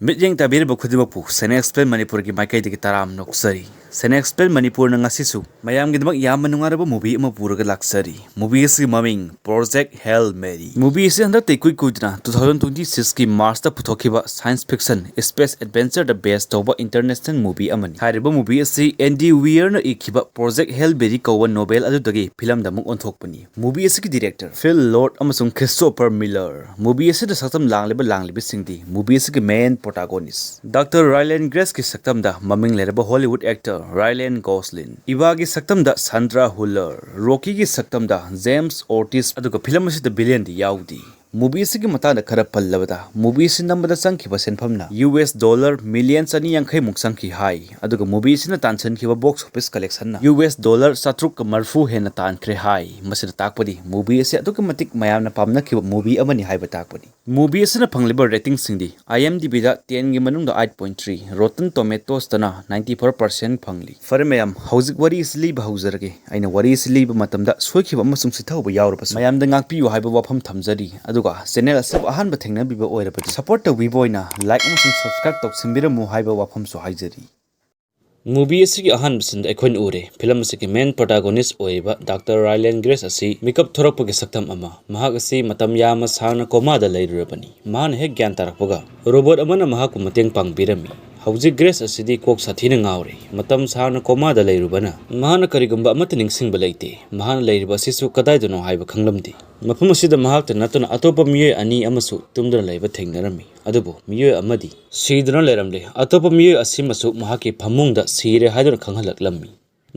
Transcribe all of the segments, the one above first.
Midyang tabir bukhudimakpu CineXplain Manipur ki maikai digi taram noksari. CineXplain Manipur na ngasisu mayam gidmak yam manungaraba movie ama puraga laksari. Movie si maming Project Hail Mary. Movie si handak tekui kudna 2026 ki March ta puthokiba science fiction space adventure the best toba international movie amani. Hariba movie si Andy Weir na ikiba Project Hail Mary kawa novel adudagi film da mung onthokpani. Movie si ki director Phil Lord amasung Christopher Miller. Movie si da saktam langliba singdi. Movie si ki main protagonist Dr. Rylance Grace ki saktam da maming leraba Hollywood actor Ryan Gosling. Iwa ki saktam da Sandra Huller. Rocky ki saktam da James Ortiz aduga film si da billion di yaudi. Movie si ki mata da khara pallabada. Movie si nambada sangki ba senpamna US dollar millions ani yankhai muk sangki hai. Aduga movie si na tansan ki ba box office collection na US dollar satruk marfu hena tan kre hai. Masina takpadi movie si aduga matik mayam na pamna ki movie amani hai ba takpadi. Movie si na pangliba rating singdi IMDb da 10 gi manung da 8.3 Rotten Tomatoes tana 94% phangli. Fare mayam hauzik wari isli ba hauzarage aina wari isli ba matamda soikhiba amasung sithau ba yawrabas mayam da ngakpi yu hai ba wafam thamjari channel asab ahan ba thengna biba oirabati support to viboina like amasung subscribe tok simbiramu haiba wafam so haijari. Movie asigi ahan bisinda ekhoin ure film asigi main protagonist oiba Dr. Rylance Grace asi makeup thorakpa gi saktam ama mahak asi matam yama sangna koma da leirurabani man he gyan tarakpaga robot amana mahak mateng pangbirami Hauzik Grace asidi kok sathina ngaure matam sangna koma da leirubana mahana karigumba amata ningsingba leite mahana leiriba sisu kadai dono haiba khanglamdi mafam asida mahak natuna atopa miyoi ani amasu tumduna leiba thengnarami adubu miyoi amadi siduna leiramle atopa miyoi asimasu mahaki phamungda sire haiduna khanghalaklammi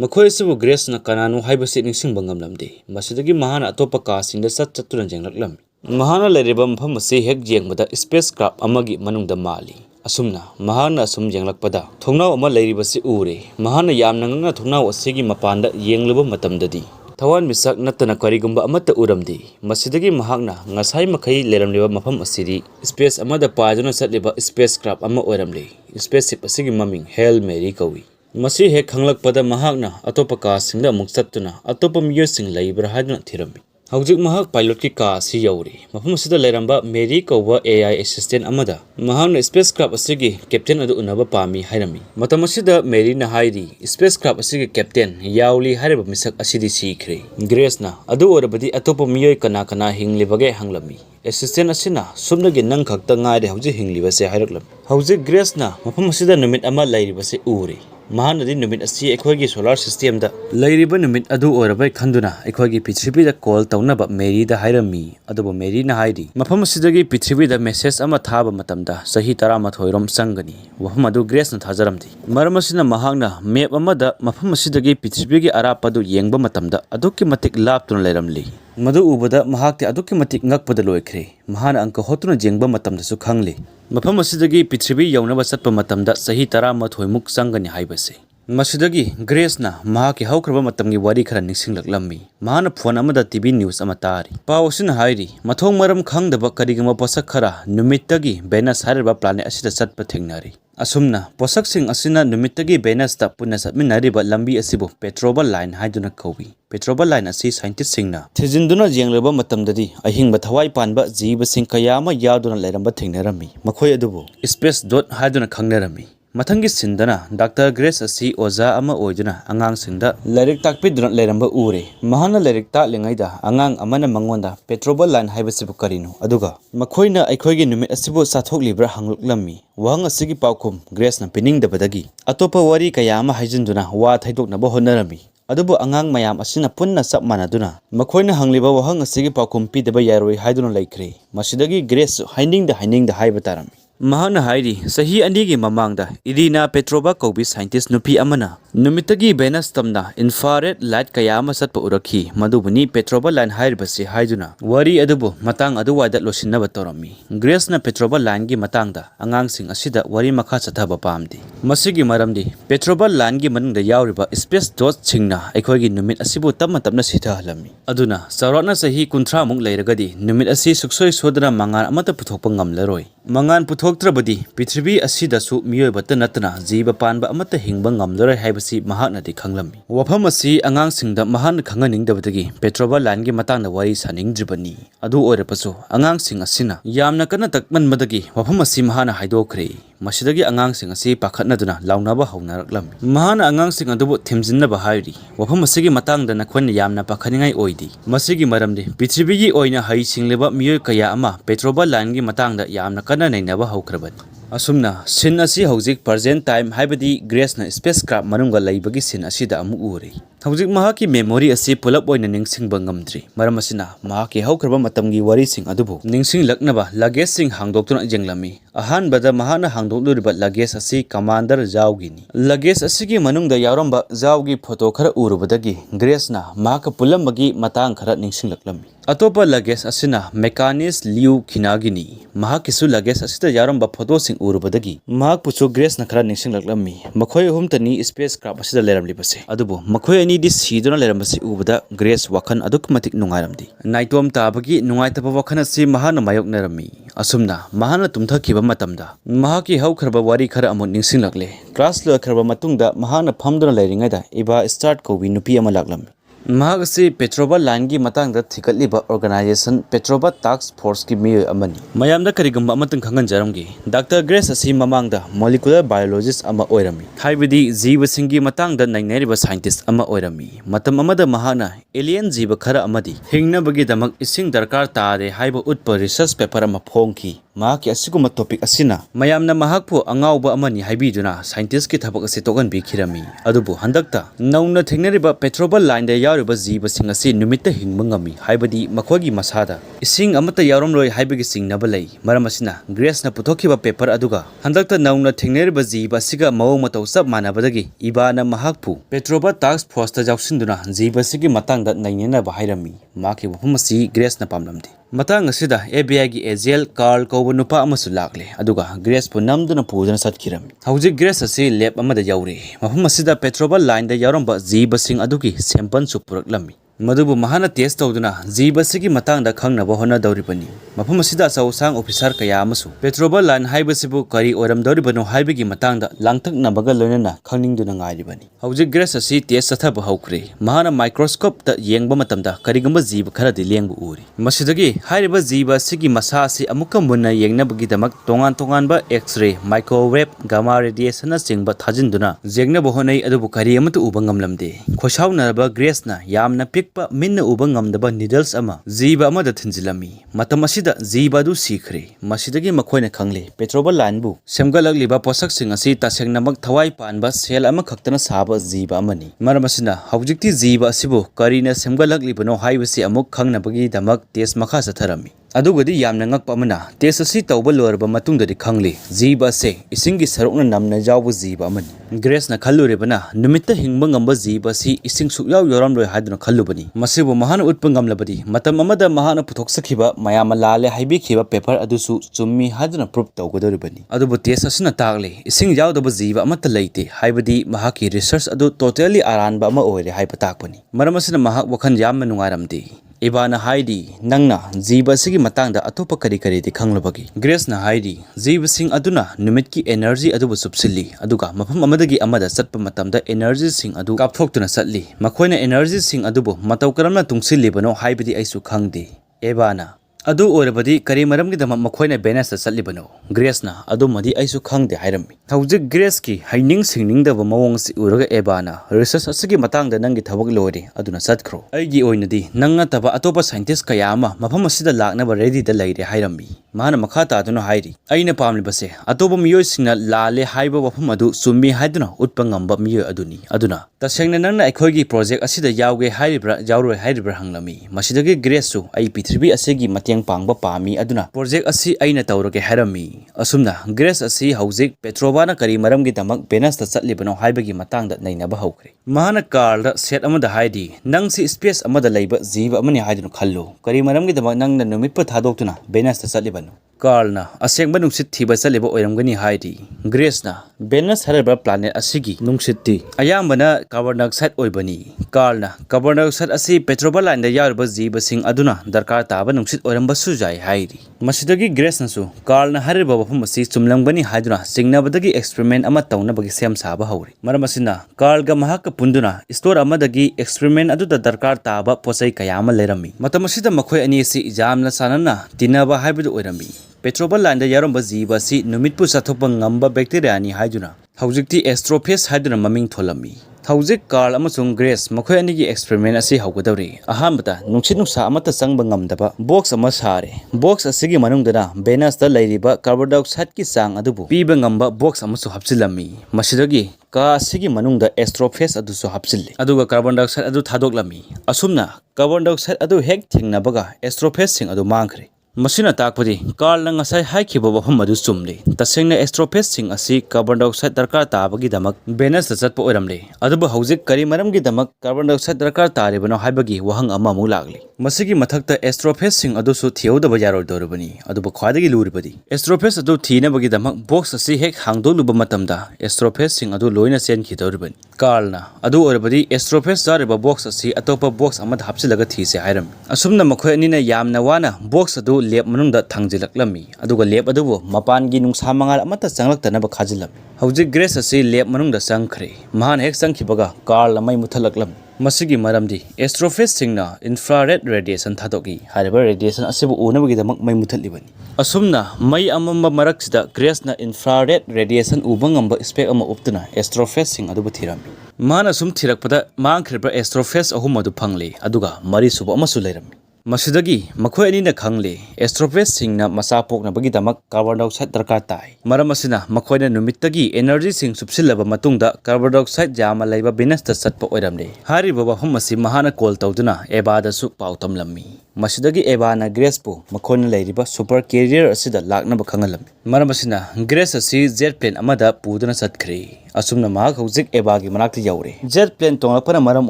makhoi sibu Grace na kananu haiba si ningsingba ngamlamde masidagi mahana atopa ka singda chatuna jenglaklammi mahana leiriba mafam asi hek jengbada Spacecraft amagi manungda mali asumna mahana asum jenglakpada thongnaw ama leiribasi ure mahana yamna nganga thongnaw asigi mapanda yengluba matamdadi Tawan misak natana karigumba amata uramdi masidagi mahakna ngasai makai leramliba mafam asiri space amada pajuna satliba Spacecraft ama oiramle spaceship asigi maming Hail Mary kawi masi he khanglakpada mahakna atopa ka singda muksatuna atopa miyo sing leibra haduna thirami Hauzik mahak pilot ki ka si yauri mafam asida leramba Mary kawa AI assistant amada mahakna Spacecraft asigi captain adu unaba pami hairami matam asida Mary na hairi Spacecraft asigi captain yauli hariba misak asidi sikre Grace na adu orabadi atopa miyoi kana hinglibage hanglami assistant asina sumnagi nang khakta ngaide hauzik hinglibase hairaklam Hauzik Grace na mafam asida numit ama lairibase ure Mahanadi numit asi ekhoigi solar system da leiriba numit adu orabai khanduna ekhoigi Prithibi da call taunaba Mary da hairami adubo Mary na hairi mafam asidagi Prithibi da message ama thaba matamda sahi 13 rom sangani wafam adu Grace na thajaramdi maramasina mahakna map amada mafam asidagi Prithibi gi arapadu yengba matamda adukki matik laptuna leiramli madu ubada mahakti adukki matik ngakpada loikre mahana angka hotuna jengba matamda su khangli mafam asidagi Prithibi yaunaba satpa matamda sahi 13 muk sangani haibase masidagi Grace na mahaki haukraba matamgi wari khara ningsinglaklammi mahana phone amada TV news ama tari pawsin hairi mathong maram khangdaba karigama posak khara numittagi Venus harba planet asida satpa thengnari asumna posak sing asina numittagi Venus ta punna satminari ba lambi asibu petrobal line haiduna kawi petrobal line asi scientist singna thejinduna jenglaba matamdadi ahingba thawai panba jiba sing kayama yaduna leiramba thengnarammi makhoi adubu space dot haiduna khangnarami Mathangi sindana Dr. Grace asi oza ama oiduna angang singda lyric takpiduna leiramba ure mahana lyric ta lengaida angang amana mangonda petrobal line haibasibu karinu aduga makhoina aikhoigi numit asibu sathoklibra hangluklammi wahang asigi paukhum Grace na piningdabadagi atopa wari kayama haijinduna wa thaidoknaba honarami adubu angang mayam asina punna sap manaduna makhoina hangliba wahang asigi paukhum pidaba yaroi haiduna laikre masidagi Grace hainingda haibatarami Mahana hairi sahi anigi mamangda Irina Petrova kaubi scientist nupi amana numitagi Venus tamna infrared light kayama satpa urakhi madubuni Petrova line hairibasi haiduna wari adubu matang aduwada losinaba torami Grace na Petrova line gi matangda angang sing asida wari makha chathaba pamdi masigi maramdi Petrova line gi manungda yauriba space dot chingna aikhoigi numit asibu tamna sitha halami aduna saurana sahi 30 muk leiragadi numit asi suksoi sodana mangan amata puthokpa ngamlaroi mangan puthoktrabadi Prithibi asidasu miyoibata natna jiba panba amata hingba ngamlare haibasi mahaknadi khanglammi wafam asi angang singda mahan khanganingdabadagi Petrova line gi matangna wari saningdribani adu oirapasu angang sing asina yamna kana takman madagi wafam asi mahana haidokre Masidagi angangsing asi pakhatnaduna launaba haunaraklam. Mahana angangsing adubu thimjinnaba hairi. Wafam asigi matangda nakhon yamna pakhaningai oidi. Masigi maramdi Prithibi oina hai singleba miyoy kaya ama petroba line gi matangda yamna kana nainaba haukraban. Asumna sin asi hojik present time haibadi Grace na spacecraft manunga laibagi sin asida amu uri. Hojik mahaki memory asi pulap oina ningsingba ngamdri. Maram asina mahaki haukraba matamgi wari sing adubu ningsing laknaba luggage sing hangdoktuna jenglami. Ahanbada mahana hangdokduriba luggage asi commander Jawgini. Luggage asigi manungda yauramba Jawgi photo khara urubadagi Grace na mahaka pulambagi matang khara ningsing laklami. Atopa luggage asina mechanist Liu Kinagini. Mahakisu luggage asida yauramba photo sing urubadagi mahak puchu Grace na khara ningsing laklami. Makhoi humtani spacecraft asida leramlibase. Adubu makhoi ani di sidona lerambasi ubada Grace wakhan adukmatik nungairamdi. Naitom tabagi nungaitaba wakhan asi mahana mayoknarami. Asumna mahana tumthakiba matamda mahaki haukraba wari khara amon ningsing lakle. Class loikraba matungda mahana phamduna leiringaida iba start kobi nupi ama laklami. Mahagasi Petroba line gi matangda thikatliba organization Petroba Task Force ki miyoy amani. Mayamda karigamba amatang khanganjaramgi. Dr. Grace asi mamangda molecular biologist ama oirami. Haibidi jiba singi matangda nainariba scientist ama oirami. Matam amada mahana alien jiba khara amadi hingnabagi damak ising darkar taade haiba utpa research paper ama phongki. Mahaki asiguma topic asina mayamna mahakpu angauba amani haibiduna scientist ki thabak asi togan bi khirami. Adubu handakta nauna thengnariba Petroba line da yauriba jiba sing asi numitta hingba ngami haibadi makhogi masada ising amata yauromloi haibagi singnaba lei. Maram asina Grace na puthokiba paper aduga handakta nauna thengnariba jiba siga mawong matau sab manabadagi ibana mahakpu Petroba Task Force ta jausinduna jiba sigi matangda nainena ba hairami. Maki wafam asi Grace na pamlamdi. Matang asida FBI gi Ezel Carl kauba nupa amasu lakle aduga Grace pu namduna pudana satkirami. Hauji Grace asi lab amada yauri. Mafam asida Petroba line da yauramba jiba sing adugi sample su puraklami. Madubu mahana test tawduna jiba sigi matangda khangnaba hona dawribani. Mafam asida sausang officer kaya amasu Petroba line haibasibu kari oram dawribano haibagi matangda langthaknabaga loinana khangningduna ngairibani. Hauji Grace asi test sathaba haukre. Mahana microscope ta yengba matamda karigamba jiba kharadi lengbu uri. Masidagi hairiba jiba sigi masa asi amuka munna yengnabagi damak tongan ba x-ray microwave gamma radiation na singba thajinduna jengnaba honai adubu kari amatu uba ngamlamde. Khoshawnaraba Grace na yamna pikpa minna uba ngamdaba needles ama jiba amada thinjilami. Matam asida jiba du sikhre. Masidagi makhoina khangle Petroba line bu semgalagliba posak sing asi tasengnamak thawai panba sel ama khaktana saba jiba amani. Maramasina haujikti jiba asibu karina semgalaglibano haibasi amuk khangnabagi damak test makha satharami. Adugadi yamna ngakpa amana test asi tawba lorba matungdadi khangli jiba se isingi sarukna namna jawbu jiba amani. Grace na khallurebana numitta hingba ngamba jiba si ising sukyaw yoramloi haduna khallubani. Masibu mahana utpa ngamlabadi matam amada mahana puthoksakiba mayama lale haibikhiba paper adusu chummi haduna proof tawgadoribani. Adubu test asina tagle ising yawdaba jiba amata leite haibadi mahaki research adu totally aranba ama oire haiba takpani. Maramasina mahak wakhan yamna nungaramdi. Ibana haidi nangna jiba sigi matangda atopa kari kari di khanglabagi. Grace na haidi jiba sing aduna numit ki energy adubu subsili aduga mafam amadagi amada satpa matamda energy sing adu kapthoktuna satli. Makhoina energy sing adubu mataw karamna tungsilibano haibadi aisu khangde. Ebana adu orabadi kari maramgi dama makhoina balance satlibano. Grace na adu madi aisu khangde hairami. Hawjik Grace ki haining singning daba mawong si uraga ebana research asigi matangda nangi thabak lore aduna satkro. Aigi oinadi nangna taba atopa scientist kaya ama mafam asida laknaba ready da leire hairami. Mahana makhata aduna hairi. Aina pamlibase atopa miyoy singna lale haiba wafam adu summi haiduna utpa ngamba miyoy aduni. Aduna tasengna nangna aikhoigi project asida yawge hairibra yawroi hairibra hanglami. Masidagi Grace su ai Prithibi asigi mateng pangba pami aduna project asi aina tawrage harami. Asumna Grace asi haujik Petroba na kari maramgi damak Venus ta chatlibano haibagi matangda nainaba haukre. Mahana Carl da set amada haidi nang si space amada leiba jiba amani haidunu khallu kari maramgi damak nangna numitpa thadoktuna Venus ta chatlibano. Carl na asengba nungsit thiba chaliba oiramgani haidi. Grace na Venus haraba planet asigi nungsitti ayambana carbon dioxide oibani. Carl na carbon dioxide asi Petroba line da yarba jiba sing aduna darkar taba nungsit oiramba sujai haidi. Masidagi Grace na su Carl na hariba wafam asi chumlangbani haiduna singnabadagi experiment ama tawnabagi sem saba hauri. Maramasina Carl ga mahaka punduna store amadagi experiment aduda darkar taba posai kayama lerami. Matamasida makhoi ani si jamna sanana tinaba haibidu oirami. पेट्रोबल line यारंब जीव असि नुमितपु चथोप ngamba bacteria ni haiduna hawjikti astrophage haiduna maming tholami hawjik Carl amasung Grace makhoi ani gi experiment asi hawgadawri ahambata nungsit nungsa amata changba ngamdaba box ama sare box asigi manungdana Venus da lairiba carbon dioxide ki chang adubu piba ngamba box amasu hapchilami masidagi ka asigi manungda astrophage adusu hapchilli aduga carbon dioxide adu thadoklami asumna carbon dioxide adu hek thingnabaga astrophage sing adu mangkhre Masina takpadi Carl na ngasai haikiba wafam madu sumli tasengna astrophage sing asi carbon dioxide darkar tabagi damak Venus da chatpa oiramle adubu hawjik kari maramgi damak carbon dioxide darkar taribano haibagi wahang ama mu lagli masigi mathakta astrophage sing adusu thiodaba yarol dorubani adubu khwadagi luribadi astrophage adu thina bagi damak box asi hek hangdoluba matamda astrophage sing adu loina chen ki dorubani Carl na adu orabadi astrophage zariba box asi atopa box amad hapsilaga thise hairam asumna makhoi anina yamna wana box adu lep manungda thangjilaklami aduga lep adubu mapangi nungsa mangal amata changlaktanaba khajilami hawjik Grace asi lep manungda changkhre mahan hek changkhibaga Carl amai muthalaklam masigi maramdi astrophage singna infrared radiation thadoki hariba radiation asibu unabagi damak mai muthalibani asumna mai amamba maraksida Grace na infrared radiation ubangamba spec ama uptuna astrophage sing adubu thirami mana sum thirakpada mangkhriba astrophage ahum adu phangli aduga mari suba amasu leirami Masidagi makhoi ani na khangle astrophage singna masa pokna bagi damak carbon dioxide darkar tai maram asina makhoi na numittagi energy sing subsilaba matungda carbon dioxide jama laiba Venus ta satpa oiramle hari baba humasi mahana call tawduna eba da su pautam lammi masidagi eba na Grace pu makhoi na lairiba super carrier asida lakna ba khangalam maram asina Grace asi jet plane amada puduna satkhre asumna mahak hawjik eba gi manakti yaure jet plane tonglapana maram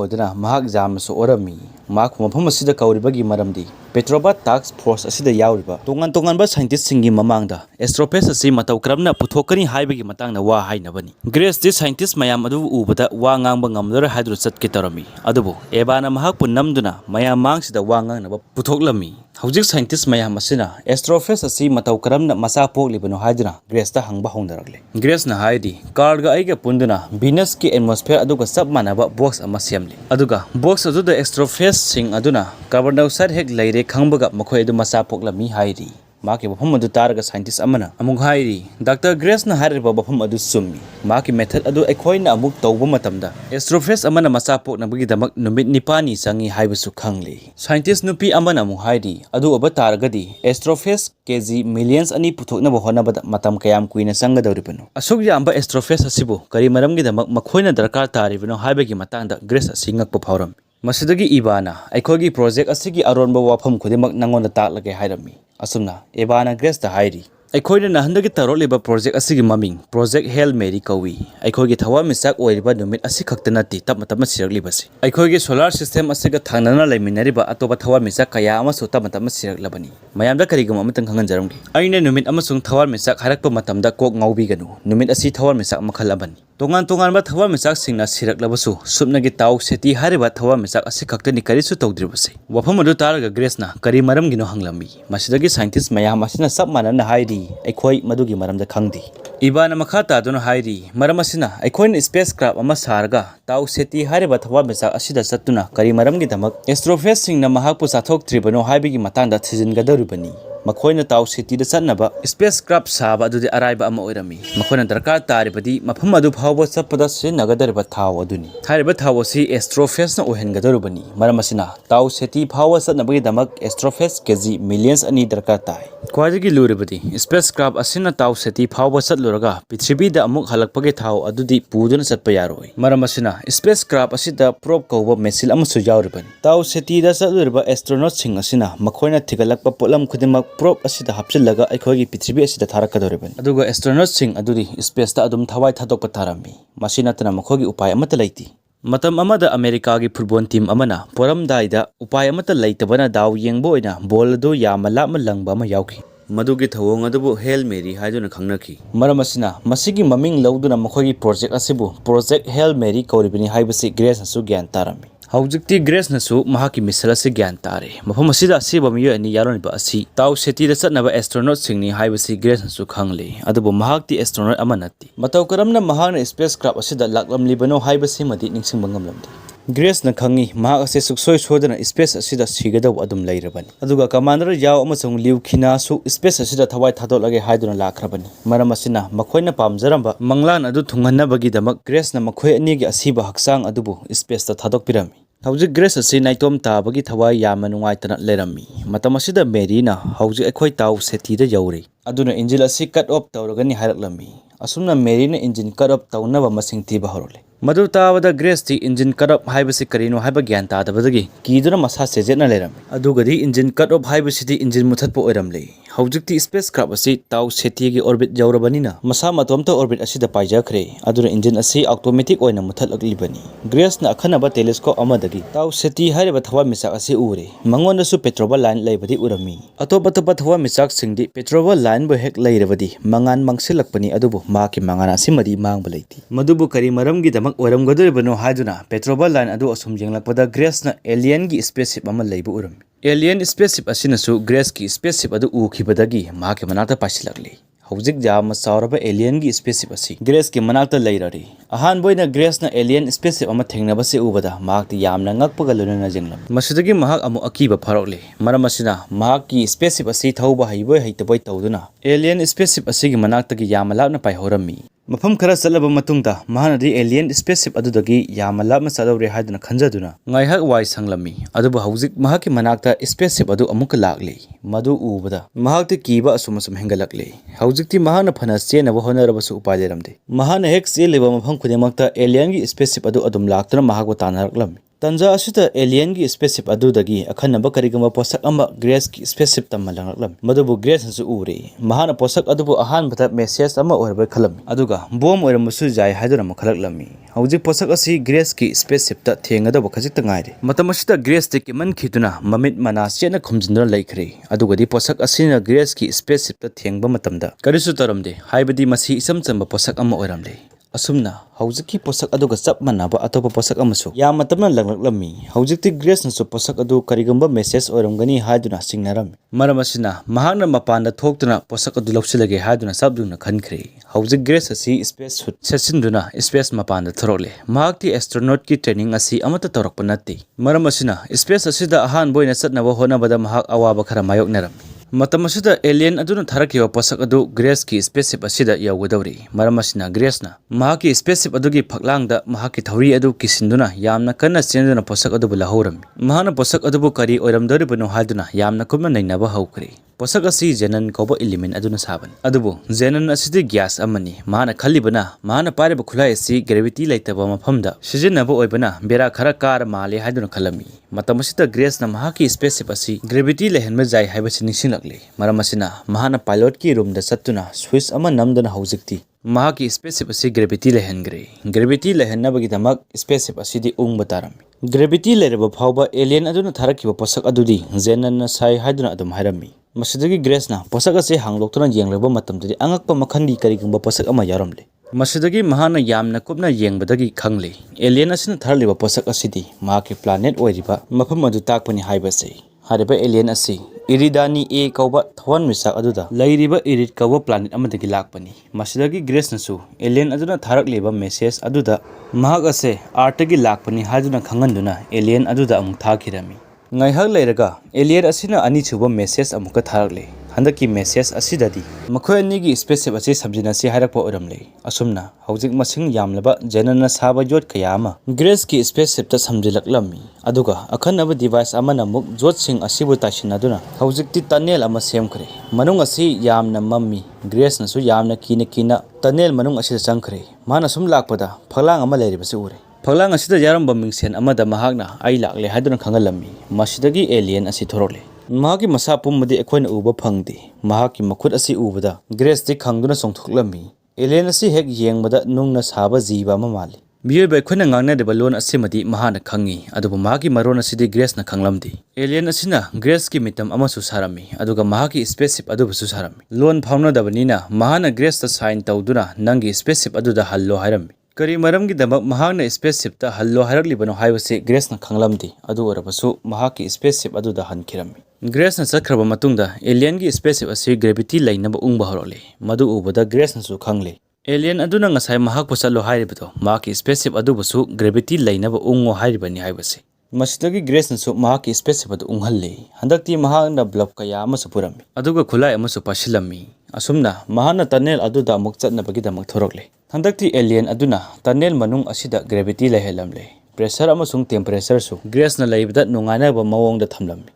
oiduna mahak jam su orami mahak mafam asida kauribagi maramdi Petroba task force asida yauriba tongan ba scientist singi mamangda astrophage asi matau kramna puthokani haibagi matangna wa hainabani Grace di scientist mayam adu ubada wa ngangba ngamdora hydro chat ki tarami adubu eba na mahak punamduna mayam mangsida wa ngangnaba puthoklami hawjik scientist mayam asina astrophage asi matau kramna masa poklibano haiduna Grace ta hangba hongdarakle Grace na haidi Carl ga aiga punduna Venus ki atmosphere aduga sab manaba box ama semli aduga box adu da astrophage sing aduna carbon dioxide hek laire khangbaga makhoi adu masa poklami hairi maki bafam adu taraga scientist amana amung hairi Dr. Grace na hariba bafam adu summi maki method adu ekhoina amuk tawba matamda astrophage amana masa pokna bagi damak numit nipani sangi haibasu khangli scientist nupi amana amung hairi adu aba taragadi astrophage kg millions ani puthokna bahona bada matam kayam kuina sanga dawribano asuk yamba astrophage asibu kari maramgi damak makhoina darkar taribano haibagi matangda Grace asingak pa phauram Masidagi ibana aikhogi project asigi aronba wafam khudimak nangonda taklage hairami asumna ibana Grace da hairi aikhoina nahandagi taroliba project asigi maming project Hail Mary kawi aikhogi thawa misak oiriba numit asi khaktanati tapmatama siraglibasi aikhogi solar system asiga thangnana laiminariba atoba thawa misak kaya amasu tapmatama siraglabani mayamda karigam amatang khanganjaramgi aina numit amasung thawar misak harakpa matamda kok ngaubiganu numit asi thawar misak makhal abani tongan ba thawar misak singna siraklabasu supnagi taw seti hariba thawar misak asi khaktani karisu tawdribasi wafam adu taraga Grace na kari maramgino hanglami masidagi scientist mayam asina sab manana hairi aikhoi madugi maramda khangdi ibana makha taduna hairi maram asina aikhoin spacecraft ama sarga taw seti hariba thawar misak asida satuna kari maramgi damak astrophage singna mahakpu sathok tribano haibigi matangda thijingadoribani makhoina taw city da chanaba spacecraft saba adudi araiba ama oirami makhoina darkar taribadi mafam adu phawba chappada sinagadariba thaw aduni thariba thaw asi astrophage na ohengadorubani maramasina taw city phawba chanabagi damak astrophage kg millions ani darkar tai khwajigi luribadi spacecraft asina taw city phawba chatluraga Prithibi da amuk halakpagi thaw adudi puduna chatpa yaroi maramasina spacecraft asida probe kawba missile amasu yauribani taw city da chatluriba astronaut sing asina makhoina thigalakpa polam khudimak probe asida hapchilaga aikhogi Prithibi asida tharakadoribani aduga astronaut sing adudi space ta adum thawai thadokpa tharami masina tana makhogi upai amata laiti matam amada America gi football team amana poram daida upai amata laitabana daw yengbo oina ball adu yamala malangba ma yauki madugi thawong adubu Hail Mary haiduna khangnaki maramasina masigi maming lawduna makhogi project asibu project Hail Mary kauribini haibasi Grace asu gyan tarami hawjikti Grace nasu mahaki misala se gyan tare mafam asida asiba miyo ani yaroniba asi taw city da chatnaba astronaut singni haibasi Grace nasu khangle adubu mahakti astronaut amanati mataw karamna mahana spacecraft asida laklam libano haibasi madi ningsingba ngamlamdi Grace na khangi mahak ase suksoi sodana space asida sigadaw adum leirabani. Aduga commander yaw amasung Liu Khina su space asida thawai thadolage haiduna lakrabani. Maram asina makhoina pamjaramba manglan adu thunghanna damak Grace na makhoi ani gi asiba haksang adubu space ta thadokpirami. Hauji Grace asi naitom tabagi thawai yama nungaitana lerami. Matam asida Mary na hauji ekhoi taw seti da yawri. Aduna engine asi cut off tawragani hairaklami. Asumna Mary na engine cut off tawnaba masing tiba horole. Madu tabada Grace ti engine cut off haibasi karino haiba gyan tadabadagi kiduna masa sejetna lerami. Adugadi engine cut off haibasi ti engine muthatpo oiramle. Haujikti spacecraft asi taw seti gi orbit yawrabanina masa matomta orbit asida paijakhre. Aduna engine asi automatic oina muthatlaklibani. Grace na akhanaba telescope amadagi taw seti haiba thawa misak asi ure. Mangonda su petrol line laibadi urami. Atopa thawa misak singdi petrol line bo hek lairabadi mangan mangsilakpani adubu maki mangan asimadi mangba leiti. Madubu kari maramgi damak oiramgadoribano haiduna petrol line adu asum jenglakpada Grace na alien gi spaceship ama leibu urami. Alien spaceship asinasu Grace ki spaceship adu ukhibadagi maki manata pasilakli. Haujik jama sauraba alien gi spaceship asi Grace ki manakta leirari. Ahan boina Grace na alien spaceship ama thengnabase ubada makti yamna ngakpaga lunana jenglam. Masidagi mahak amu akiba pharokle. Maram asina mahak ki spaceship asi thauba haiboi haitaboi tawduna alien spaceship asi gi manakta gi yama lapna paihorami. Mafam khara salaba matungda mahanadi alien spaceship adudagi yama lapna salawre haiduna khanjaduna ngaihak wai sanglami. Adubu haujik mahaki manakta spaceship adu amuka lakle. Madu ubada mahakti kiba asumasum hengalakle. Haujikti mahana phana chenaba honarabasu upai leramde. Mahana hek cheleba mafam khudemakta alien gi spaceship adu adum laktuna mahakwa tanaraklam. Tanja asita alien gi spaceship adudagi akhanaba karigama posak ama Grace ki spaceship tamalanglaklam. Madubu Grace su ure. Mahana posak adubu ahan bata message ama orba khalam. Aduga bom oramusu jai haidura makhalaklami. Haujik posak asi Grace ki spaceship ta thengadaba khajikta ngaire. Matam asita Grace te ki man khituna mamit mana chena khumjindra laikhre. Adugadi posak asina Grace ki spaceship ta thengba matamda karisu taramde haibadi masi isam chamba posak ama oramle. Asumna haujiki posak aduga chap manaba atopa posak amasu yama tamna langlaklammi. Haujikti Grace nasu posak adu karigamba message oiramgani haiduna singnarami. Maram asina mahakna mapanda thoktuna posak adu lawsilage haiduna sabduna khankhre. Haujik Grace asi space suit sesinduna space mapanda thorole. Mahakti astronaut ki training asi amata tawrakpa natte. Maram asina space asida ahan boina chatnaba honabada mahak awaba khara mayoknarami. Matam asida alien aduna tharakiwa posak adu Grace ki spaceship asida yawgadawri. Maram asina Grace na mahaki spaceship adugi phaklangda mahaki thauri adu kisinduna yamna kanna chenduna posak adu lahorami. Mahana posak adu kari oiramdoribano haiduna yamna kumna nainaba hawkre. Posak asi Zenon koba element aduna saban. Adubu Zenon asidi gas amani. Mahana khalibana mahana pariba khulai asi gravity laitaba mafamda sijinaba oibana bera khara kar male haiduna khalami. Matam asida Grace na mahaki spaceship asi gravity lehenma jai haibasi ningsinglakle. Maram asina mahana pilot ki room da chattuna switch ama namdana haujikti mahaki spaceship asi gravity lehengre. Gravity lehennabagi damak spaceship asidi ungba tarami. Gravity lereba phawba alien aduna tharakiba posak adudi Zenon na sai haiduna adum hairami. Masidagi Grace na posak ase hangloktuna yengleba matamdadi angakpa makhandi karigumba posak ama yaramle. Masidagi mahana yamna kupna yengbadagi khangle. Alien asina tharaliba posak asidi mahaki planet oiriba mafam adu takpani haibase. Hariba alien asi Iridani A kauba thwan misak aduda lairiba Irid kauba planet amadagi lakpani. Masidagi Grace nasu alien aduna tharakleba message aduda mahak ase Earth-gi lakpani haiduna khanganduna alien aduda amuk thakirami. Ngaihak leiraga alien asina ani chuba message amuka tharakle. Handaki message asidadi makhoi ani gi spaceship asi sabjinasi hairakpa oramle. Asumna haujik masing yamlaba Zenon na saba jot kayama Grace ki spaceship ta samjilaklammi. Aduga akhanaba device amana muk jot sing asibu taisinaduna haujikti tunnel ama semkhre. Manung asi yamna mammi Grace nasu yamna kina tunnel manung asida changkhre. Mana sum lakpada phaglang ama leiribasi ure. Phaglang asida yaramba mingsen amada mahakna ai lakle haiduna khangalammi. Masidagi alien asi thorole. Mahaki masa pummadi ekhoina uba phangde. Mahaki makhut asi ubada Grace ti khangduna songthoklammi. Alien asi hek yengmada nungna saba jiba ama mali. Miyoiba ekhoina ngangnadeba lon asimadi mahana khangi adubu mahaki maron asidi Grace na khanglamdi. Alien asina Grace ki mitam amasu sarami aduga mahaki spaceship adubusu sarami. Lon phaunadabanina mahana Grace ta sign tawduna nangi spaceship aduda hallo hairami. Kari maramgi damak mahakna spaceship ta hallo hairaklibanno haibase Grace na khanglamdi adu orabasu mahaki spaceship aduda hankirami. Grace na chakhraba matungda alien gi spaceship asi gravity lainaba ungba horole. Madu ubada Grace na su khangle. Alien aduna ngasai mahakpu chalo hairibado mahaki spaceship adubusu gravity lainaba ungo hairibani haibasi. Masitagi Grace nasu mahaki spaceship adu unghalli. Handakti mahakna bluff kaya amasu purami. Aduga khulai amasu pasilami. Asumna mahana tunnel aduda amuk chatnabagidamuk thorokle. Handakti alien aduna tunnel manung asida gravity laihelamle. Pressure amasung temperature su Grace na laibada nungainaba mawongda thamlami.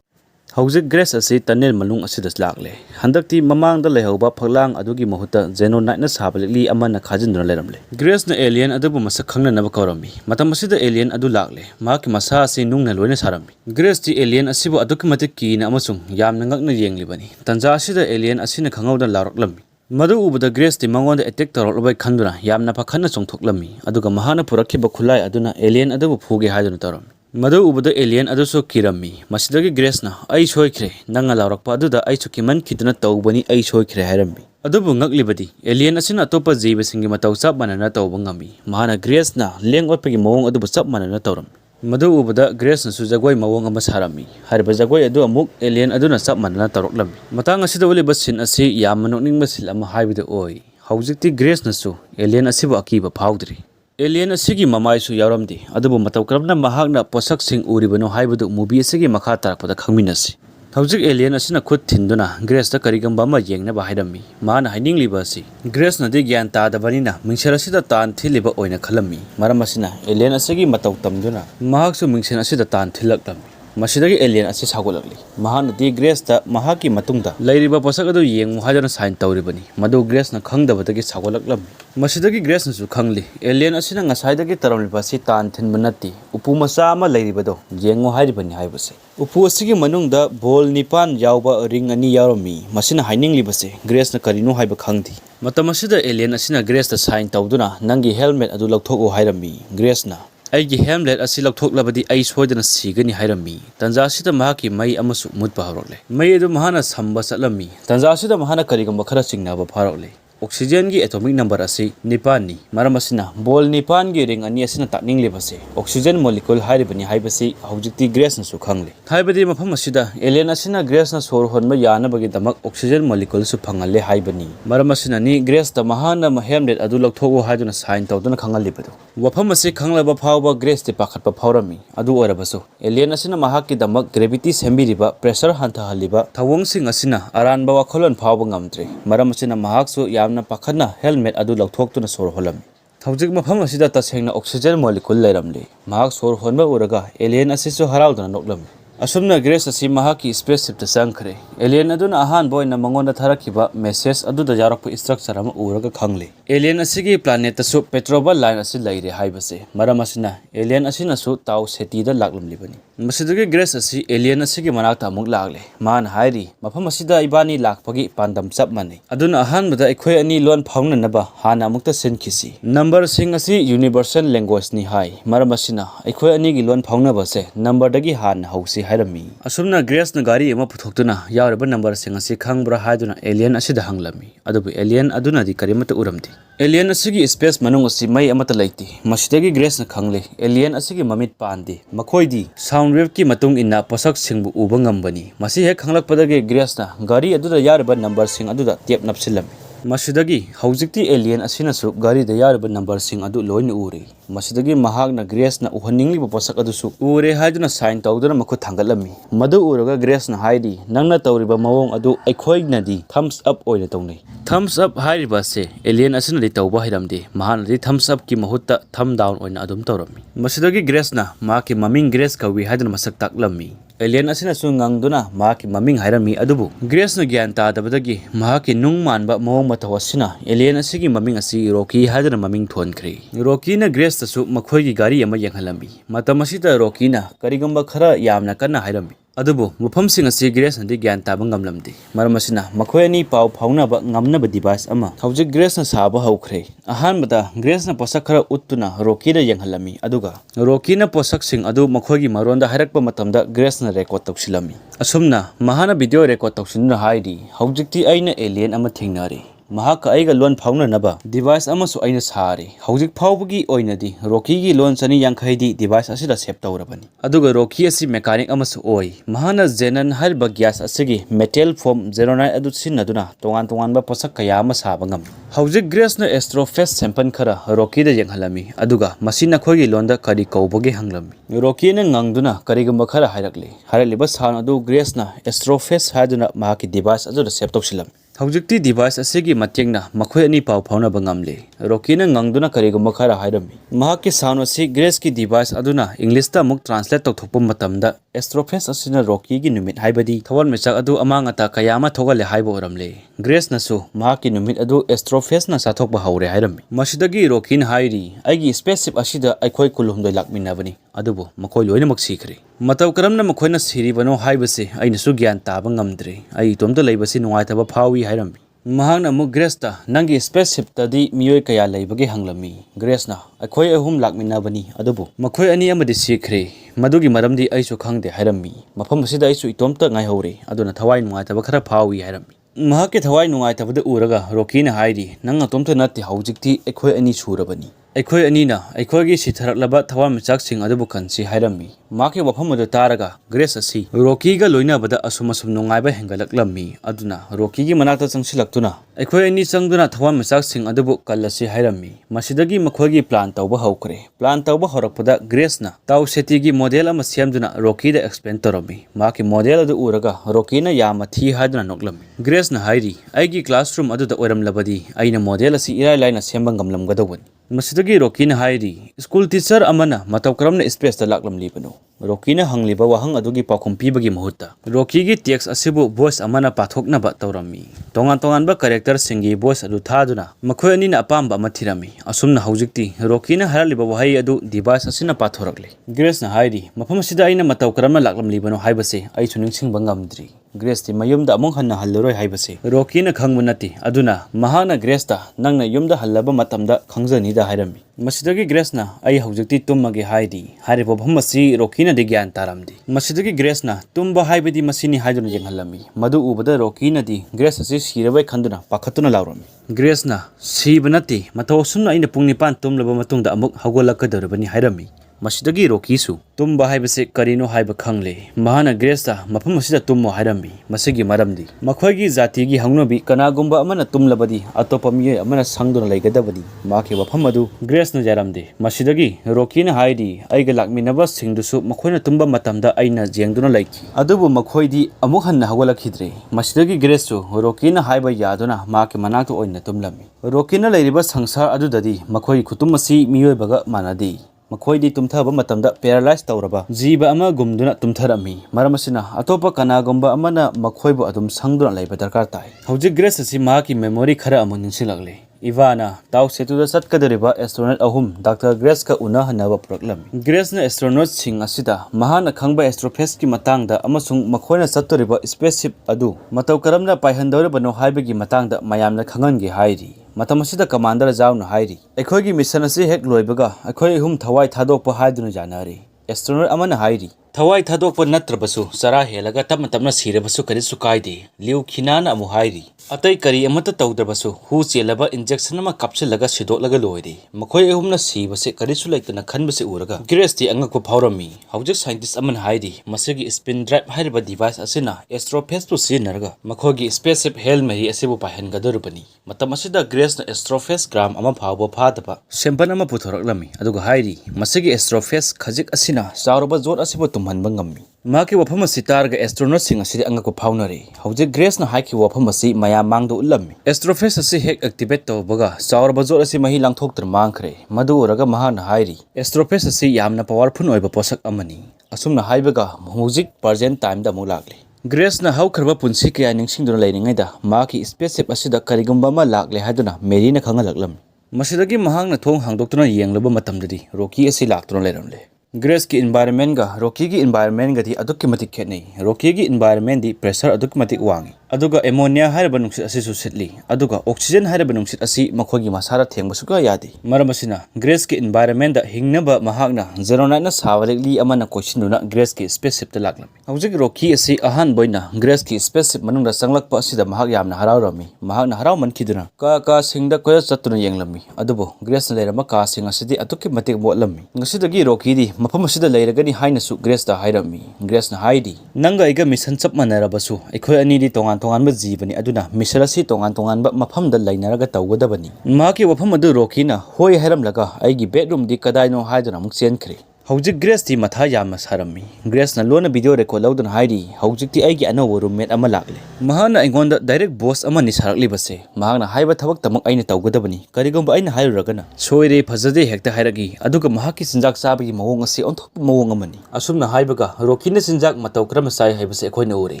Hauzik Grace asi tunnel manung asidas lakle. Handakti mamangda laihoba phaglang adugi mahuta Xenonite na sabalili amana khajinduna leramle. Grace na alien adubu masak khangnanaba kaurami. Matam asida alien adu lakle. Mahaki masa asi nungna loina sarami. Grace ti alien asibu adukki matik kina amasung yamna ngakna yenglibani. Tanja asida alien asina khangawda laroklami. Madu ubada Grace ti mangonda attack tawroklabai khanduna yamna pakhanna chongthoklami. Aduga mahana purakhiba khulai aduna alien adubu phuge haiduna tawrami. Madu ubada alien aduso kirami. Masidagi Grace na ai soikre nanga laurakpa aduda ai chukiman khiduna tawbani ai soikre hairami. Adubu ngaklibadi alien asina atopa jiba singi matau chap manana tawba ngami. Mahana Grace na lengotpagi mawong adubu chap manana tawrami. Madu ubada Grace na su jagwai mawong ama sarami. Hariba jagwai adu amuk alien aduna chap manana tawroklami. Matang asida uliba sin asi yamma nokningba sil ama haibida oi. Haujikti Grace na su alien asibu akiba phawdri. Alien asigi mamai su yauramdi adubu matau karabna mahakna posak sing uribano haibadu movie asigi makha tarakpada khangminasi. Haujik alien asina khut thinduna Grace ta karigamba ma yengna ba hairami. Mana hainingli basi Grace na de gyan ta dabanina mingsar asida tan thiliba oina khalami. Maram asina alien asigi matau tamduna mahak su mingsen asida tan thilaklam. Masidagi alien asi sagolakli. Mahana di Grace ta mahaki matungda lairiba posak adu yeng muhajana sign tawribani. Madu Grace na khangdabadagi sagolaklam. Masidagi Grace na su khangli. Alien asina ngasaidagi taramlibasi tan thinbanati. Upu macha ama lairibado yengo hairibani haibase. Upu asigi manungda bol nipan yauba ring ani yaurami. Masina haininglibase Grace na karino haiba khangdi. Matam asida alien asina Grace ta sign tawduna nangi helmet adu lakthoku hairami. Grace na aigi helmet asi lakthoklabadi ai soidana sigani hairami. Tanja asida mahaki mai amasu mutpa harokle. Mai adu mahana samba chatlami. Tanja asida mahana karigamba khara chingnaba pharokle. Oxygen gi atomic number asi nipan ni maram asina bol nipan gi ring ani asina takninglebase oxygen molecule hairibani haibasi haujikti Grace na su khangle. Haibadi mafam asida alien asina Grace na sor honba yanabagi damak oxygen molecule su phangalle haibani. Maram asina ni Grace ta mahana helmet adu lakthoku haiduna sign tawduna khangalibadu. Wafam asi khanglaba phawba Grace ti pakhatpa phawrami. Adu orabasu alien asina mahaki damak gravity sembiriba pressure hantahaliba thawong sing asina aranba wakholon phawba ngamtre. Maram asina mahak su na pakhana helmet adu lakthoktuna sor holami. Haujik mafam asida tasengna oxygen molecule lairamle. Mahak sor honba uraga alien asisu haraudana noklami. Asumna Grace asi mahaki spaceship ta sangkhre. Alien aduna ahan boy na mangonda tharakiba message aduda yarakpa structure ama uraga khangle. Alien asigi planet tasu petrobal line asi laire haibase. Maram asina alien asina su tau seti da laklamlibani. Masidagi Grace asi alien asigi manakta amuk lagle. Man hairi mafam asida ibani lakpagi pandam chap mane. Aduna ahan bada ekhoi ani lon phawna naba hana amukta senkhisi. Number sing asi universal language ni hai. Maram asina ekhoi ani gi lon phawna base number dagi hana hausi hairami. Asumna Grace na gari ama puthoktuna yauraba number sing asi khangbra haiduna alien asida hanglami. Adubu alien aduna di karimata uramdi. Alien asigi space manung asi mai amata laiti. Masidagi Grace na khangle alien asigi mamit pandi. Makhoidi sound wave ki matung inna posak singbu uba ngambani. Masi hek khanglakpadagi Grace na gari aduda yauraba number sing aduda tep napsilami. Masidagi haujikti alien asina su gari da yauraba number sing adu loina uri. Masidagi mahak na Grace na uhaningli posak adu su ure haiduna sign tawduna makhu thangalami. Madu uraga Grace na haidi nangna tawriba mawong adu aikhoi nadi thumbs up oina tawnai. Thumbs up hairiba se alien asina di tawba hairamdi. Mahana di thumbs up ki mahutta thumb down oina adum tawrami. Masidagi Grace na mahaki maming Grace kawi haiduna masak taklami. Alien asina su ngangduna mahaki maming hairami adubu Grace na gyan tadabadagi mahaki nung manba mawong matawasina alien asigi maming asi Rocky haiduna maming thonkhre. Rocky na Grace tasu makhoi gi gari ama yenghalami. Matam asida Rocky na karigamba khara yamna kanna hairami. Adubu mufam sing asi Grace na di gyan taba ngamlamdi. Maram asina makhoi ani paw phawnaba ngamnaba device ama haujik Grace na saba haukhre. Ahanbada Grace na posak khara uttuna Rocky da yenghalami. Aduga Rocky na posak sing adu makhoi gi maronda hairakpa matamda Grace na record tawsilami. Asumna mahana video record tawsinna haidi haujikti aina alien ama thingnare. mahak aiga lon phaunanaba device amasu aina sari hojik phawbagi oinadi Rocky gi lon chani yankhai di device asida save tawrabani aduga Rocky asi mechanic amasu oi mahana zenan harba gas asigi metal form 09 adu sinaduna tongan ba posak kaya ama saba ngam hojik Grace na Astrophage sample khara Rocky da yenghalami aduga masina khogi londa kari kawbagi hanglami Rocky na ngangduna karigamba khara hairaliba san adu Grace na Astrophage haduna mahaki device adu save tawsilam hojikti device asigi matengna makhoi ani pau phauna bangamle Rocky na ngangduna karigamba khara hairami mahaki sound asi Grace ki device aduna English ta muk translate tawthokpa matamda Astrophage asina Rocky gi numit haibadi thawal mechak adu amangata kayama thogale haibo oramle Grace nasu mahaki numit adu Astrophage na sathokba haure hairami masidagi Rocky na hairi aigi spaceship asida aikhoi kulhumdoi lakminabani adubu makhoi loina mak sikhre mataw karamna makhoina siribano haibase aina su gyan taba ngamdre ai tomda leibasi nuaitaba phawi hairami mahangna mu Grace ta nangi spaceship tadi miyoi kaya leibage hanglami Grace na akhoi ahum lakminabani adubu makhoi ani amadi sikhre madugi maramdi aisu khangde hairami mafam asida aisu itomta ngai hore aduna thawai nuaitaba khara phawi hairami mahake thawai nuaitaba uraga Rocky na hairi nanga tomta natti hojikti akhoi ani surabani akhoi ani na akhoi gi sitharaklaba thawal machak sing adubu kansi hairami maki wafam adu taraga Grace asi Rocky ga loina bada asum nungaiba hengalaklammi aduna Rocky gi manakta changsilaktuna akhoi ani changduna thawal machak sing adubu kallasi hairami masidagi makhoi gi plan tawba haukre plan tawba horakpada Grace na taw seti gi model ama siamduna Rocky da explain torami maki model adu uraga Rocky na yama thi haduna noklammi Grace na hairi aigi classroom adu da oramlabadi aina model asi irai laina sembang gamlamgadawani masidagi Rocky na hairi school teacher amana mataw karamna space da laklam libano Rocky na hangliba wahang adugi pakhum pibagi mahutta Rocky gi text asibu voice amana pathokna ba tawrami tongan ba character singi voice adu thaduna makhoi ani na apamba mathirami asumna hojikti Rocky na haraliba wahai adu device asina pathorakle Grace na hairi mafam sida aina mataw karamna laklam libano haibase ai chuningsing bangamdri Grace ti mayumda among hanna halloroi haibase Rocky na khangmunati aduna mahana Grace ta nangna yumda hallaba matamda khangjani da hairami masidagi Grace na ai hojikti tummage haidi haribo bhammasi Rocky na de gyan taramdi masidagi Grace na tumba haibadi masini haiduna jenghalami madu ubada Rocky na di Grace asi sirabai khanduna pakhatuna lawrami Grace na sibanati mataw sumna aina pungni pan tumlaba matungda amuk hagolakadorabani hairami masidagi Rocky su tumba haibase karino haiba khangle mahana Grace ta mafam asida tummo hairami masigi maramdi makhoigi jati gi hangnobi kanagumba amana tumlabadi atopa miye amana sangduna laigadabadi maki wafam adu Grace na jaramde masidagi Rocky na haidi aiga lakminaba singdusu makhoina tumba matamda aina jengduna laiki adubu makhoidi amuk hanna hagolakhidre masidagi Grace su Rocky na haiba yaduna maki manakto oina tumlami Rocky na lairiba sangsar adudadi makhoi khutumasi miyoy baga manadi makhoi di tumthaba matamda paralyzed tawraba jiba ama gumduna tumtharami maramasina atopa kanagumba amana makhoi bu adum sangduna laiba darkar tai hojik Grace asi maki memory khara amun ninsilagle Ivana taw setuda satkadariba astronaut ahum Dr. Grace ka una hanaba proklami Grace na astronaut sing asida mahana khangba Astrophage ki matangda amasung makhoina sattoriba spaceship adu mataw karamna paihandorabano haibagi matangda mayamna khangangi hairi matamasida commander jauna hairi ekhoigi mission asi hek loibaga ekhoi hum thawai thadokpa haiduna janari astronaut amana hairi thawai thadokpa natrabasu sara helaga tamna sirabasu karisu kaide liu khinana amu hairi atai kari amata tawdrabasu hu chelaba injection ama kapsilaga sidolaga loide makhoi ehumna sibase karisu laitana khanbase uraga Grace ti angakpa phawrami hojik scientist aman hairi masigi spin drive hariba device asina Astrophage pu sinarga makhogi spaceship hel meri asibu pahengadorubani matam asida Grace na Astrophage gram ama phawba phadaba sample ama puthoraklami aduga hairi masigi Astrophage khajik asina sauroba jot asibu tumhanba ngammi maki wafam asi targa astronaut sing asidi angakpa phawnare hojik Grace na haiki wafam asi maya mangdo ulami Astrophage asi hek activate tawbaga sauroba jot asi mahi langthoktar mangkhre madu uraga mahana hairi Astrophage asi yamna powerful oiba posak amani asumna haibaga hojik present time da mulakle Grace na haukarba punsi kaya ningsingduna lainingaida maki spaceship asida karigumba ma lakle haiduna Mary na khangalaklam masidagi mahangna thong hangdoktuna yenglaba matamdadi Rocky asi laktuna lairamle Grace ki environment ga Rocky gi environment ga di adukki matik khetnei Rocky gi environment di pressure adukki matik wangi aduga ammonia hairaba nungsit asi su sitli aduga oxygen hairaba nungsit asi makhogi masara thengba suka yadi maram asina Grace ki environment da hingnaba mahakna 09 na sawalikli amana questionuna Grace ki spaceship ta laklam hawjik Rocky asi ahan boina Grace ki spaceship manungda sanglakpa asida mahak yamna haraurami mahakna harau mankiduna ka singda koya chattuna yenglami adubo Grace na leirama ka sing asidi atukki matik botlami ngasidagi Rocky di mafam asida leiragani haina su Grace da hairami Grace na haidi nanga iga mission chap manarabasu aikhoi ani di tongan ba jibani aduna mission asi tongan ba mafam da lainaraga tawgadabani mahaki wafam adu Rocky na hoi hairam laga aigi bedroom di kadaino haiduna muk chenkre hawjik Grace ti matha yamna sarami Grace na lona video record laudun haidi hawjik ti aigi anowo roommate ama lakle mahana aingonda direct boss ama ni sarakli base mahana haiba thabak tamak aina tawgadabani karigomba aina hairuragana soire phajade hekta hairagi aduga mahaki sinjak sabagi mawong ase onthok mawong amani asumna haibaga Rocky na sinjak mataw krama sai haibase ekhoina ure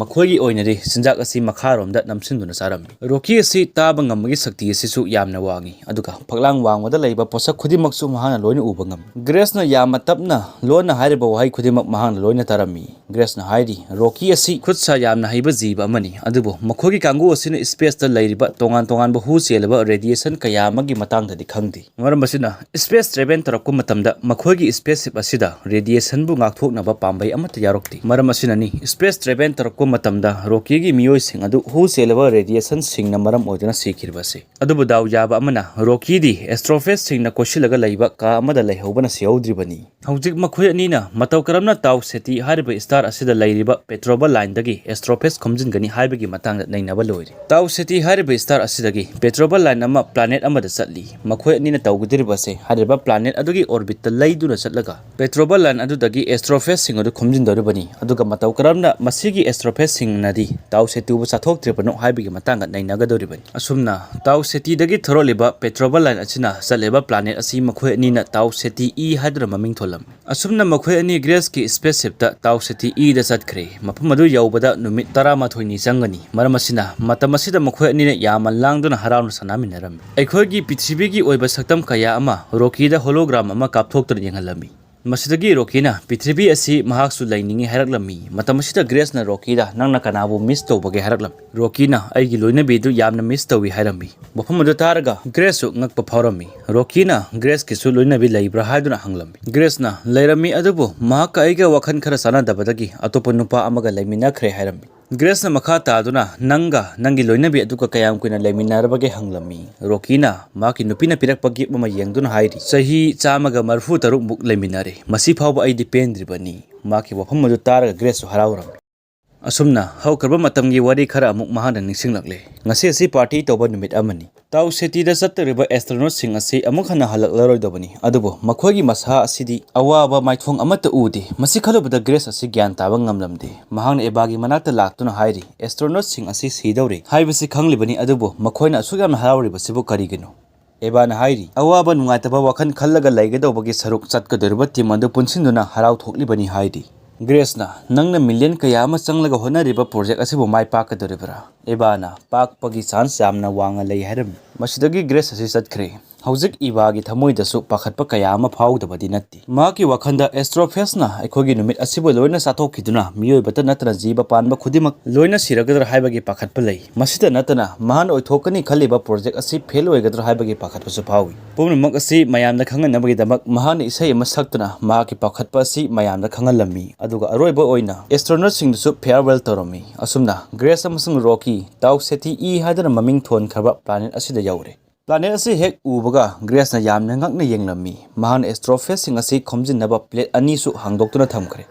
makhoigi oinari sinjak asi makharomda namsinduna sarami Rocky asi taba ngamagi sakti asi su yamna wangi aduga phaklang wangwada leiba posak khudimaksu mahana loina uba ngam Grace na yama tapna lona hairiba wahai khudimak mahana loina tarami Grace na hairi Rocky asi khutsa yamna haiba jiba amani adubo makhogi kangu asina space ta leiriba tongan ba hu chelaba radiation kaya amagi matang da dikhangdi maram basina space travel tarakku matamda makhogi spaceship asida radiation bu ngakthokna ba pambai amata yarokti maram asina ni space travel tarakku matamda Rocky gi miyoi sing adu hu chelaba radiation singna maram odina sikhirba se adubo daw yaba amana Rocky di Astrophage singna kosilaga leiba ka amada leihobana siyaudribani hawjik makhoi ani na mataw karamna taw seti hariba star asida leiriba petrobal line dagi Astrophage khomjingani haibagi matangda nainaba loiri taw seti hariba star asidagi petrobal line ama planet amada chatli makhoi ani na tawgudirba se hariba planet adugi orbit ta leiduna chatlaga petrobal line adudagi Astrophage singodu khomjindoribani aduga mataw karamna masigi Astrophage singnadi taw seti bu chathok tribano haibagi matangda nainaga doribani asumna taw seti dagi thoroliba petrobal line achina chaleba planet asi makhoi ani na taw seti e hadra maming tholam asumna makhoi ani Grace ki spaceship ta taw seti e da chatkre mafam adu yaubada numit 13 ni changani maramasina matamasida makhoi ani na yaman langduna harauna sanaminaram aikhogi Prithibi gi oiba saktam kaya ama Rocky da hologram ama kapthoktur yengalami masidagi Rocky na Prithibi asi mahaksu lainingi haraklami matamasida Grace na Rocky da nangna kanabu miss tawbage haraklam Rocky na aigi loina bedu yamna miss tawi hairami mafam adu taraga Grace su ngakpa phawrami Rocky na Grace ki su loina bi leibra haiduna hanglambi Grace na leirami adubu mahaka aiga wakhan khara sana dabadagi atopa nupa amaga leimina khre hairami Grace na makha taduna nangi loina bi aduka kayam kuina leiminarbage hanglami Rocky na maki nupina pirakpagi mama yengduna hairi Chahi chamaga marfu taruk muk leiminare masi phawba ai dependribani maki wafam adu taraga Grace su harawram asumna haukarba matamgi wari khara amuk mahana ningsinglakle ngasi asi party toba numit amani taw seti da sattariba astronaut sing asi amuk hana halaklaroi dobani adubo makhogi masha asidi awaba maithong amata udi masi khalubada Grace asi gyan taba ngamlamde mahang ebagi manata laktuna hairi astronaut sing asi sidawre haibasi khanglibani adubo makhoina asugam harawriba sibu karigino ebana hairi awaba nungaitaba wakhan khallaga laigadobagi saruk chatkadorba timando punsinduna haraw thoklibani hairi Grace na nangna million kaya ama changlaga honariba project asibu mai pakadoribra ebana pakpagi chance yamna wanga lei haram masidagi Grace asi chatkre hawjik ibagi thamoidasu pakhatpa kaya ama phawdabadi natti maki wakhanda Astrophage na aikhogi numit asibu loina sathokiduna miyoi bata natna jiba panba khudimak loina siragadra haibagi pakhatpa lei masida natna mahan oithokani khaliba project asi fail oigadra haibagi pakhatpa su phawi pumnamak asi mayamna khanganabagi damak mahan isai ama saktuna maki pakhatpa asi mayamna khangalami aduga aroiba oina astronaut singdu farewell torami asumna Grace amasung Rocky taw seti e hadana maming thon khaba planet asida yaure planet asi hek ubaga Grace na yamna ngakna yenglami mahan Astrophage sing asi khomjinaba plate ani su hangdoktuna thamkhre